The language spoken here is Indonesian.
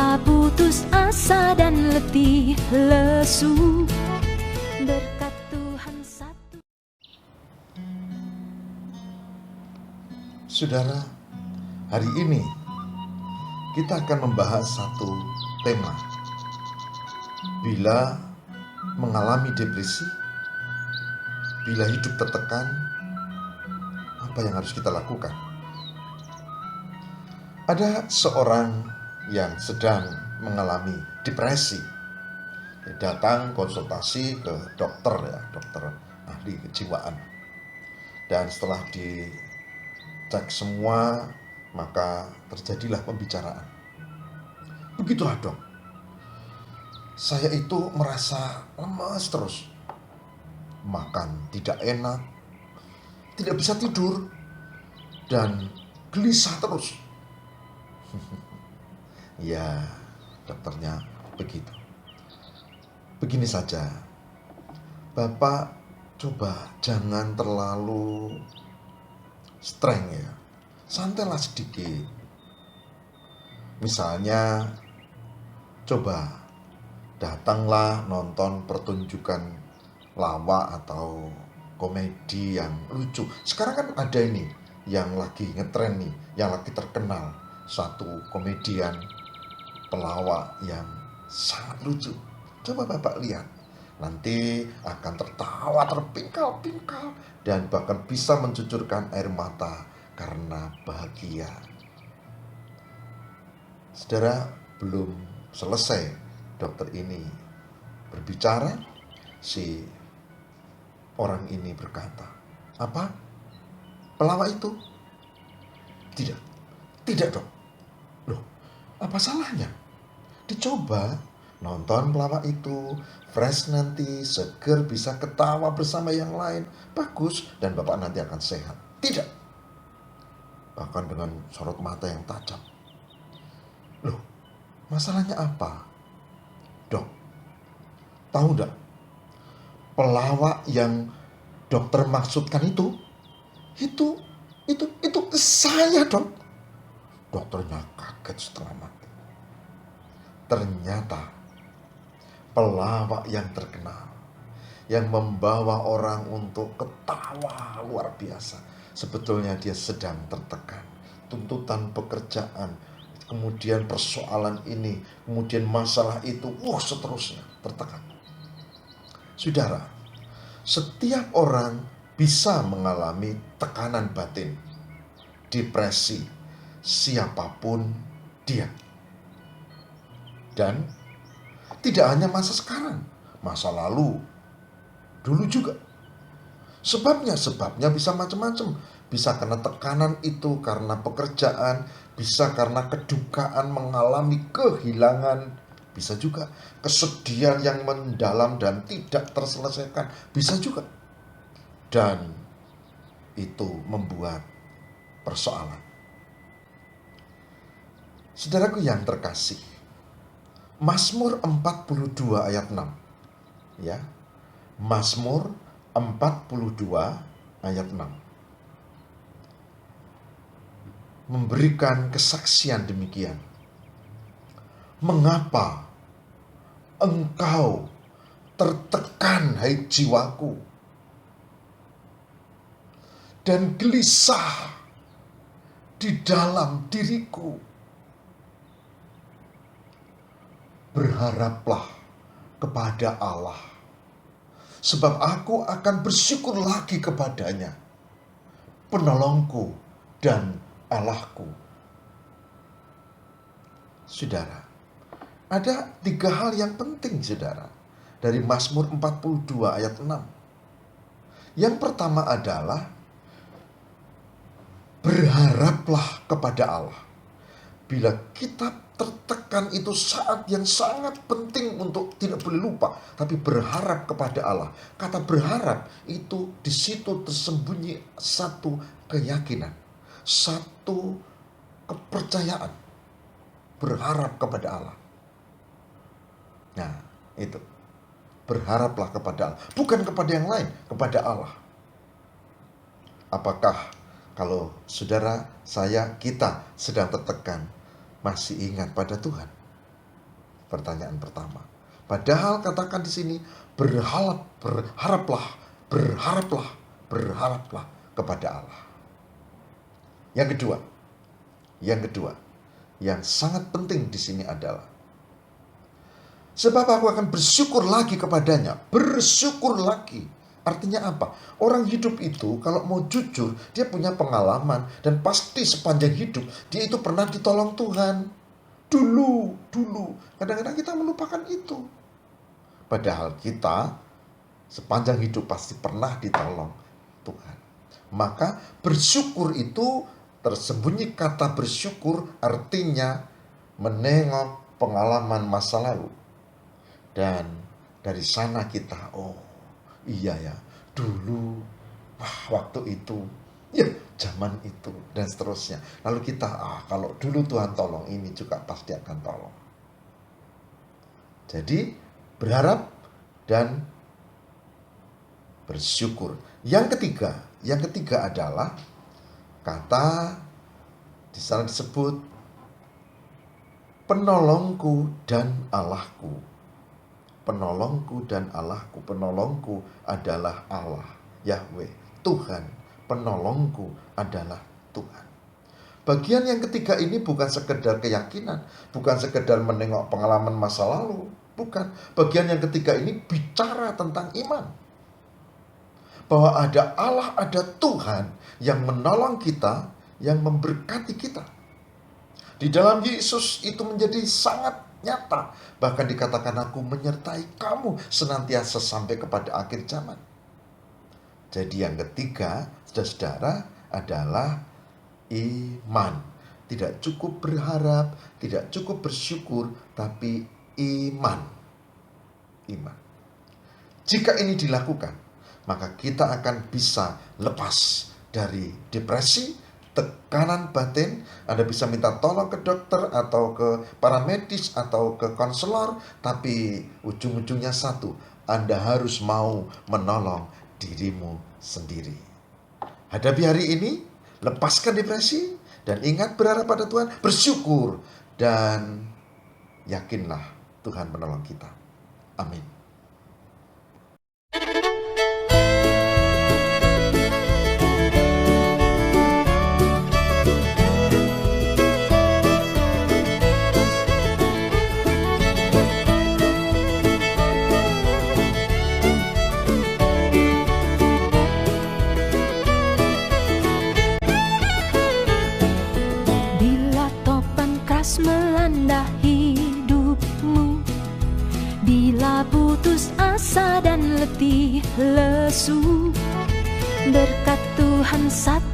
rasa putus asa dan letih lesu, berkat Tuhan satu. Saudara, hari ini kita akan membahas satu tema. Bila mengalami depresi, bila hidup tertekan, apa yang harus kita lakukan? Ada seorang yang sedang mengalami depresi. Dia datang konsultasi ke dokter, dokter ahli kejiwaan. Dan setelah dicek semua, maka terjadilah pembicaraan. Begitulah dok, saya itu merasa lemas terus, makan tidak enak, tidak bisa tidur, dan gelisah terus. Ya, dokternya begitu. Begini saja, Bapak coba jangan terlalu streng ya, santailah sedikit. Misalnya, coba datanglah nonton pertunjukan lawak atau komedi yang lucu. Sekarang kan ada ini yang lagi ngetren nih, yang lagi terkenal, satu komedian pelawak yang sangat lucu. Coba Bapak lihat, nanti akan tertawa terpingkal-pingkal dan bahkan bisa mencucurkan air mata karena bahagia. Saudara, belum selesai dokter ini berbicara, si orang ini berkata, apa? Pelawak itu? Tidak dok. Loh, apa salahnya? Dicoba nonton pelawak itu, fresh nanti, seger, bisa ketawa bersama yang lain, bagus, dan Bapak nanti akan sehat. Tidak. Bahkan dengan sorot mata yang tajam. Loh, masalahnya apa? Dok, tahu enggak? Pelawak yang dokter maksudkan itu saya dok. Dokternya kaget setengah mati. Ternyata pelawak yang terkenal, yang membawa orang untuk ketawa luar biasa, sebetulnya dia sedang tertekan. Tuntutan pekerjaan, kemudian persoalan ini, kemudian masalah itu, seterusnya tertekan. Saudara, setiap orang bisa mengalami tekanan batin, depresi, siapapun dia. Dan tidak hanya masa sekarang, masa lalu, dulu juga. Sebabnya bisa macam-macam. Bisa karena tekanan itu, karena pekerjaan, bisa karena kedukaan mengalami kehilangan, bisa juga kesedihan yang mendalam dan tidak terselesaikan, bisa juga. Dan itu membuat persoalan. Saudaraku yang terkasih, Mazmur 42 ayat 6. Ya. Mazmur 42 ayat 6 memberikan kesaksian demikian. Mengapa engkau tertekan, hai jiwaku, dan gelisah di dalam diriku? Berharaplah kepada Allah, sebab aku akan bersyukur lagi kepadanya, penolongku dan Allahku. Saudara, ada 3 hal yang penting saudara dari Mazmur 42 ayat 6. Yang pertama adalah berharaplah kepada Allah. Bila kita tertekan, itu saat yang sangat penting untuk tidak boleh lupa, tapi berharap kepada Allah. Kata berharap itu di situ tersembunyi satu keyakinan, satu kepercayaan. Berharap kepada Allah. Nah, itu. Berharaplah kepada Allah, bukan kepada yang lain, kepada Allah. Apakah kalau saudara, saya, kita sedang tertekan, masih ingat pada Tuhan? Pertanyaan pertama. Padahal katakan di sini berharaplah kepada Allah. Yang kedua, yang sangat penting di sini adalah sebab aku akan bersyukur lagi kepadanya. Bersyukur lagi. Artinya apa? Orang hidup itu kalau mau jujur, dia punya pengalaman dan pasti sepanjang hidup dia itu pernah ditolong Tuhan. Dulu. Kadang-kadang kita melupakan itu. Padahal kita sepanjang hidup pasti pernah ditolong Tuhan. Maka bersyukur itu tersembunyi kata bersyukur artinya menengok pengalaman masa lalu. Dan dari sana kita, oh iya ya, dulu, waktu itu, ya zaman itu, dan seterusnya. Lalu kita, kalau dulu Tuhan tolong, ini juga pasti akan tolong. Jadi berharap dan bersyukur. Yang ketiga adalah kata di sana disebut penolongku dan Allahku. Penolongku dan Allahku. Penolongku adalah Allah, Yahweh, Tuhan. Penolongku adalah Tuhan. Bagian yang ketiga ini bukan sekedar keyakinan, bukan sekedar menengok pengalaman masa lalu, bukan. Bagian yang ketiga ini bicara tentang iman. Bahwa ada Allah, ada Tuhan yang menolong kita, yang memberkati kita. Di dalam Yesus itu menjadi sangat nyata. Bahkan dikatakan aku menyertai kamu senantiasa sampai kepada akhir zaman. Jadi yang ketiga, saudara-saudara, adalah iman. Tidak cukup berharap, tidak cukup bersyukur, tapi iman. Jika ini dilakukan, maka kita akan bisa lepas dari depresi, tekanan batin. Anda bisa minta tolong ke dokter atau ke paramedis atau ke konselor, tapi ujung-ujungnya satu, Anda harus mau menolong dirimu sendiri. Hadapi hari ini, lepaskan depresi, dan ingat berharap pada Tuhan, bersyukur, dan yakinlah Tuhan menolong kita. Amin. Melanda hidupmu, bila putus asa dan letih lesu, berkat Tuhan satu